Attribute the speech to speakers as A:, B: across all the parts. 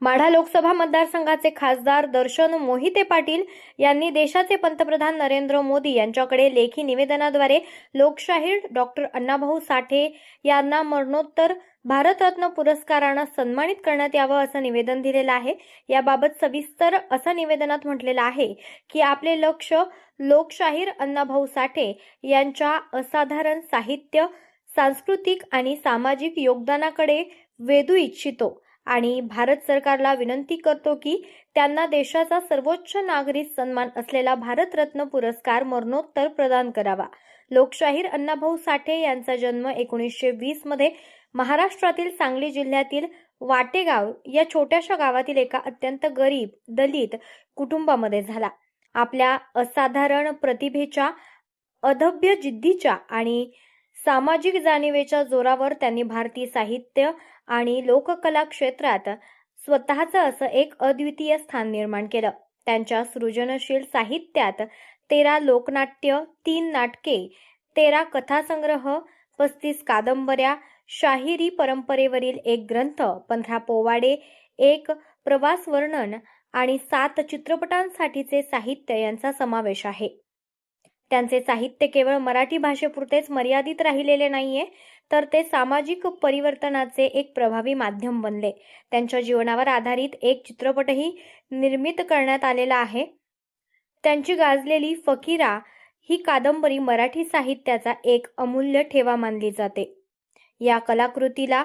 A: माढा लोकसभा मतदारसंघाचे खासदार दर्शन मोहिते पाटील यांनी देशाचे पंतप्रधान नरेंद्र मोदी यांच्याकडे लेखी निवेदनाद्वारे लोकशाहीर डॉक्टर अण्णाभाऊ साठे यांना मरणोत्तर भारतरत्न पुरस्काराने सन्मानित करण्यात यावं असं निवेदन दिलेलं आहे। याबाबत सविस्तर असं निवेदनात म्हटलेलं आहे की आपले लक्ष लोकशाहीर अण्णाभाऊ साठे यांच्या असाधारण साहित्य, सांस्कृतिक आणि सामाजिक योगदानाकडे वेधू इच्छितो आणि भारत सरकारला विनंती करतो की त्यांना देशाचा सर्वोच्च नागरी सन्मान असलेला भारतरत्न पुरस्कार मरणोत्तर प्रदान करावा। लोकशाहीर अण्णाभाऊ साठे यांचा जन्म 1920 मध्ये महाराष्ट्रातील सांगली जिल्ह्यातील वाटेगाव या छोट्याशा गावातील एका अत्यंत गरीब दलित कुटुंबामध्ये झाला। आपल्या असाधारण प्रतिभेच्या, अदभ्य जिद्दीच्या आणि सामाजिक जाणीवेच्या जोरावर त्यांनी भारतीय साहित्य आणि लोककला क्षेत्रात स्वतःचं असं एक अद्वितीय स्थान निर्माण केलं। त्यांच्या सृजनशील साहित्यात 13 लोकनाट्य, 3 नाटके, 13 कथासंग्रह, 35 कादंबऱ्या, शाहिरी परंपरेवरील एक ग्रंथ, 15 पोवाडे, 1 प्रवास वर्णन आणि 7 चित्रपटांसाठीचे साहित्य यांचा समावेश आहे। त्यांचे साहित्य केवळ मराठी भाषेपुरतेच मर्यादित राहिलेले नाहीये, तर ते सामाजिक परिवर्तनाचे एक प्रभावी माध्यम बनले। त्यांच्या जीवनावर आधारित एक चित्रपटही निर्मित करण्यात आलेला आहे। त्यांची गाजलेली फकीरा ही कादंबरी मराठी साहित्याचा एक अमूल्य ठेवा मानली जाते। या कलाकृतीला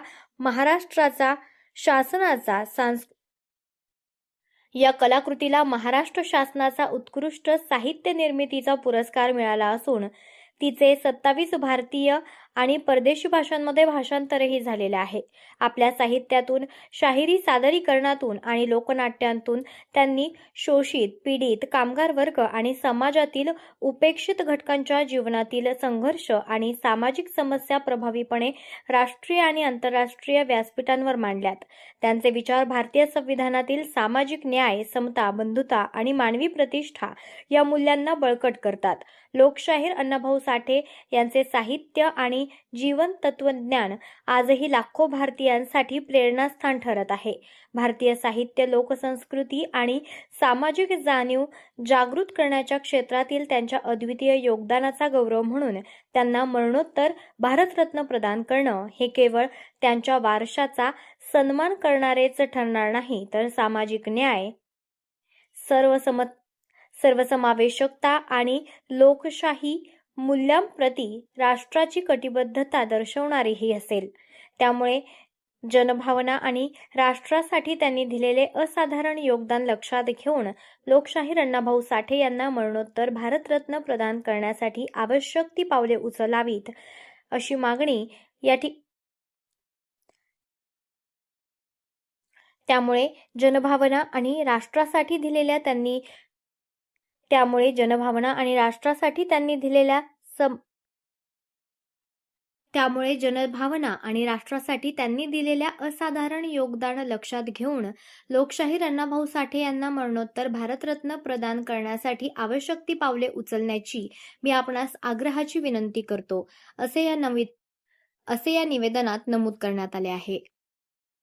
A: महाराष्ट्र शासनाचा उत्कृष्ट साहित्य निर्मितीचा पुरस्कार मिळाला असून तिचे 27 भारतीय आणि परदेशी भाषांमध्ये भाषांतरही झालेले आहे। आपल्या साहित्यातून, शाहिरी सादरीकरणातून आणि लोकनाट्यांतून त्यांनी शोषित, पीडित, कामगार वर्ग आणि समाजातील उपेक्षित घटकांच्या जीवनातील संघर्ष आणि सामाजिक समस्या प्रभावीपणे राष्ट्रीय आणि आंतरराष्ट्रीय व्यासपीठांवर मांडल्यात। त्यांचे विचार भारतीय संविधानातील सामाजिक न्याय, समता, बंधुता आणि मानवी प्रतिष्ठा या मूल्यांना बळकट करतात। लोकशाहीर अण्णाभाऊ साठे यांचे साहित्य आणि जीवन तत्वज्ञान आजही लाखो भारतीयांसाठी प्रेरणास्थान ठरत आहे। भारतीय साहित्य, लोकसंस्कृती आणि सामाजिक जाणीव जागृत करण्याच्या क्षेत्रातील त्यांच्या अद्वितीय योगदानाचा गौरव म्हणून त्यांना मरणोत्तर भारतरत्न प्रदान करणं हे केवळ त्यांच्या वारशाचा सन्मान करणारेच ठरणार नाही, तर सामाजिक न्याय, सर्वसमावेशकता आणि लोकशाही मूल्यांप्रती राष्ट्राची कटिबद्धता दर्शवणारीही असेल। त्यामुळे जनभावना आणि राष्ट्रासाठी त्यांनी दिलेले असाधारण योगदान लक्षात घेऊन लोकशाहीर अण्णाभाऊ साठे यांना मरणोत्तर भारतरत्न प्रदान करण्यासाठी आवश्यक ती पावले उचलावीत अशी मागणी त्यामुळे जनभावना आणि राष्ट्रासाठी त्यांनी दिलेल्या असाधारण योगदान लक्षात घेऊन लोकशाहीर अण्णाभाऊ साठे यांना मरणोत्तर भारतरत्न प्रदान करण्यासाठी आवश्यक ती पावले उचलण्याची मी आपणास आग्रहाची विनंती करतो, असे या निवेदनात नमूद करण्यात आले आहे।